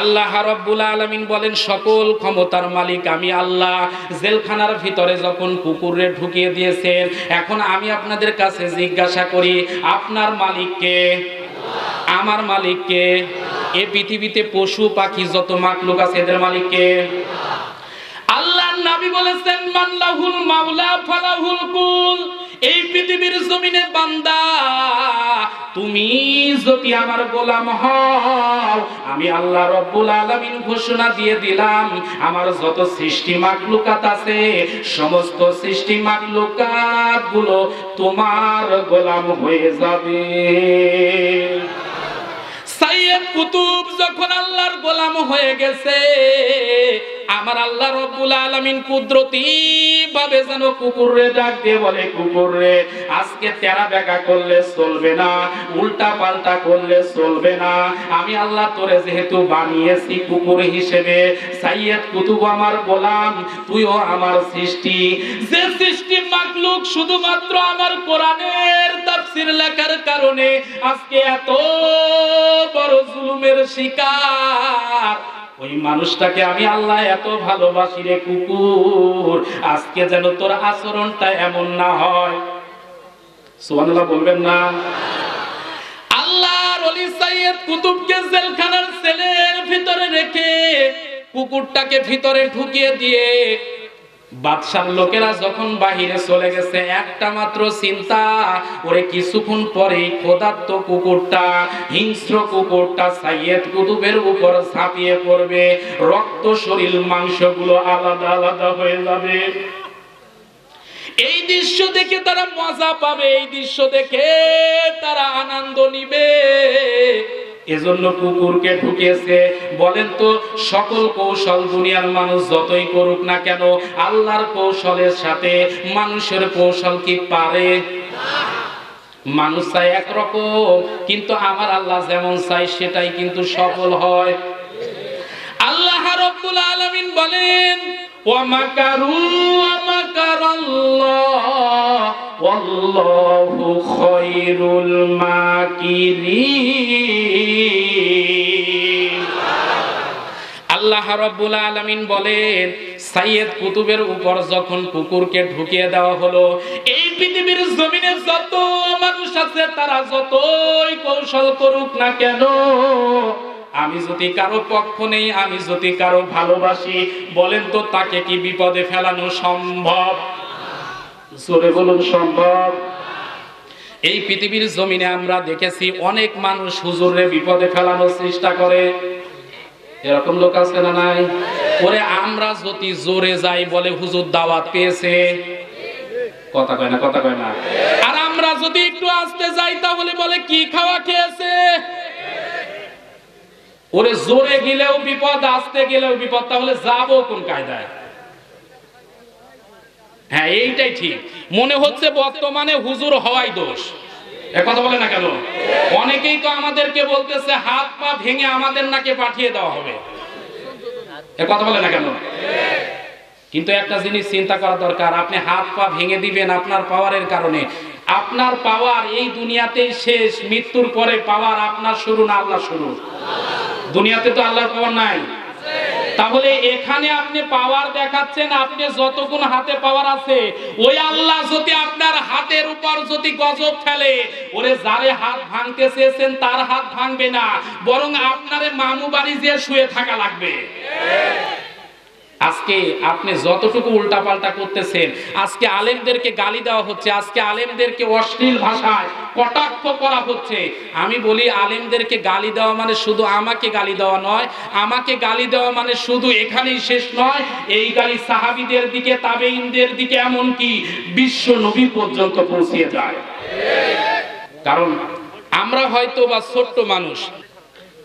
আল্লাহ রাব্বুল আলামিন বলেন সকল ক্ষমতার মালিক আমি আল্লাহ। জেলখানার ভিতরে যখন কুকুরে ঢুকিয়ে দিয়েছেন, এখন আমি আপনাদের কাছে জিজ্ঞাসা করি, আপনার মালিককে? আমার মালিককে? এই পৃথিবীতে পশু পাখি যত মাখলুক আছে এদের মালিককে? আল্লাহর নবী বলেছেন মান লাহুল মাওলা ফালাহুল কুল। এই পৃথিবীর জমিনে বান্দা তুমি যদি আমার গোলাম হও, আমি আল্লাহ রাব্বুল আলামিন ঘোষণা দিয়ে দিলাম আমার যত সৃষ্টি মাখলুকাত আছে সমস্ত সৃষ্টি মাখলুকাত গুলো তোমার গোলাম হয়ে যাবে। সাইয়্যিদ কুতুব যখন আল্লাহর গোলাম হয়ে গেছে, আমার আল্লাহ রাব্বুল আলামিন কুদরতি ভাবে যেন কুকুররে ডাক দিয়ে বলে, কুকুররে আজকে তেরা বেকা করলে চলবে না, উল্টা পাল্টা করলে চলবে না। আমি আল্লাহ তোরে যেহেতু বানিয়েছি কুকুর হিসেবে, সাইয়্যিদ কুতুব আমার গোলাম, তুইও আমার সৃষ্টি। যে সৃষ্টি মাখলুক শুধুমাত্র আমার কোরআনের তাফসীর লেখার কারণে আজকে এত বড় জুলুমের শিকার, ওই মানুষটাকে আমি আল্লাহ এত ভালোবাসি রে কুকুর, আজকে যেন তোর আচরণটা এমন না হয়। সুবহানাল্লাহ বলবেন না? আল্লাহর ওলি সাইয়্যিদ কুতুবকে জেলখানার সেলের ভিতরে রেখে কুকুরটাকে ভিতরে ঢুকিয়ে দিয়ে বাদশার লোকেরা যখন বাহিরে চলে গেছে, একটা মাত্র চিন্তা, ওরে কিছুক্ষণ পরেই ক্ষুধার্ত কুকুরটা, হিংস্র কুকুরটা সাইয়্যিদ কুতুবের উপর ঝাঁপিয়ে পড়বে, রক্ত শরীর মাংসগুলো আলাদা আলাদা হয়ে যাবে। এই দৃশ্য দেখে তারা মজা পাবে, এই দৃশ্য দেখে তারা আনন্দ নিবে, এজন্য কুকুরকে ঢুকিয়েছে। বলেন তো সকল কৌশল দুনিয়ার মানুষ যতই করুক না কেন, আল্লাহর কৌশলের সাথে মানুষের কৌশল কি পারে? মানুষ চাই একরকম, কিন্তু আমার আল্লাহ যেমন চাই সেটাই কিন্তু সফল হয়। আল্লাহ রাব্বুল আলামিন বলেন ওয়া মাকারু ওয়া মাকারাল্লাহ ওয়াল্লাহু খায়রুল মাকিরিন। আল্লাহ রাব্বুল আলামিন বলেন সাইয়্যিদ কুতুবের উপর যখন কুকুরকে ঢুকিয়ে দেওয়া হলো, এই পৃথিবীর জমিনে যত মানুষ আছে তারা যতই কৌশল করুক না কেন, আমি যদি কারো পক্ষ নেই, আমি যদি কারো ভালোবাসি, বলেন তো তাকে কি বিপদে ফেলানো সম্ভব? জোরে বলুন সম্ভব? এই পৃথিবীর জমিনে আমরা দেখেছি অনেক মানুষ হুজুরে বিপদে ফেলানোর চেষ্টা করে। এরকম লোক আছে না নাই? ওরে আমরা যদি জোরে যাই বলে হুজুর দাওয়াত পেয়েছে, কথা কয় না, কথা কয় না। আর আমরা যদি একটু আস্তে যাই তাহলে বলে কি খাওয়া খেয়েছে। ওরে জোরে গেলেও বিপদ, আস্তে গেলেও বিপদ, তাহলে যাবো কোন কায়দায়? হ্যাঁ এইটাই ঠিক। মনে হচ্ছে বর্তমানে হুজুর হওয়াই দোষ। কথা বলে না কেন? অনেকেই তো আমাদেরকে বলতেছে হাত পা ভেঙে আমাদের নাকি পাঠিয়ে দেওয়া হবে। কথা বলে না কেন? কিন্তু একটা জিনিস চিন্তা করা দরকার, আপনি হাত পা ভেঙে দিবেন আপনার পাওয়ারের কারণে, আপনার পাওয়ার এই দুনিয়াতেই শেষ, মৃত্যুর পরে পাওয়ার আপনার শুরু না আল্লাহ শুরু? দুনিয়াতে তো আল্লাহর পাওয়ার নাই। তাহলে এখানে আপনি পাওয়ার দেখাচ্ছেন, আপনি যতক্ষণ হাতে পাওয়ার আছে, ওই আল্লাহ যদি আপনার হাতের উপর যদি গজব ফেলে, ওরে যারে হাত ভাঙতে চেয়েছেন তার হাত ভাঙবে না, বরং আপনারে মামু বাড়ি যেয়ে শুয়ে থাকা লাগবে। আজকে আপনি যতটুকু উল্টাপাল্টা করতেছেন, আজকে আলেমদেরকে গালি দেওয়া হচ্ছে, আজকে আলেমদেরকে অশ্লীল ভাষায় কটাক্ষ করা হচ্ছে। আমি বলি আলেমদেরকে গালি দেওয়া মানে শুধু আমাকে গালি দেওয়া নয়, আমাকে গালি দেওয়া মানে শুধু এখানেই শেষ নয়, এই গালি সাহাবীদের দিকে, তাবেঈনদের দিকে, এমনকি বিশ্ব নবী পর্যন্ত পৌঁছিয়ে যায়। কারণ আমরা হয়তো বা ছোট্ট মানুষ,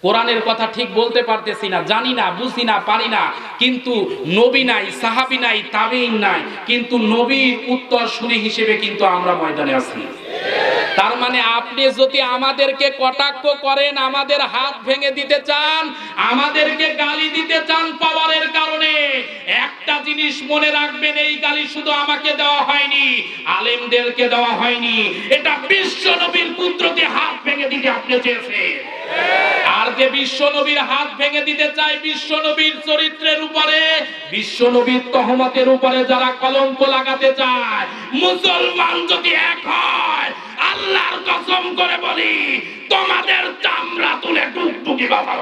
কোরআনের কথা ঠিক বলতে পারতেছি না, জানি না, বুঝি না, পারি না, কিন্তু নবী নাই, সাহাবী নাই, তাবেঈন নাই, কিন্তু নবীর উত্তরসূরি হিসেবে কিন্তু আমরা ময়দানে আছি। তার মানে আপনি যদি আমাদেরকে কটাক্ষ করেন, আমাদের হাত ভেঙে দিতে চান, আমাদেরকে গালি দিতে চান পাওয়ারের কারণে, একটা জিনিস মনে রাখবেন, এই গালি শুধু আমাকে দেওয়া হয়নি, আলেমদেরকে দেওয়া হয়নি, এটা বিশ্ব নবীর কুদরতে হাত ভেঙে দিতে আপনি চেয়েছেন। আর আজকে বিশ্ব নবীর হাত ভেঙে দিতে চাই, বিশ্ব নবীর চরিত্রের উপরে, বিশ্ব নবীর তহমতের উপরে যারা কলঙ্ক লাগাতে চায়। মুসলমান যদি এক হয়, আল্লাহর কসম করে বলি তোমাদের চামড়া তুলে টুকটুকি বাবা।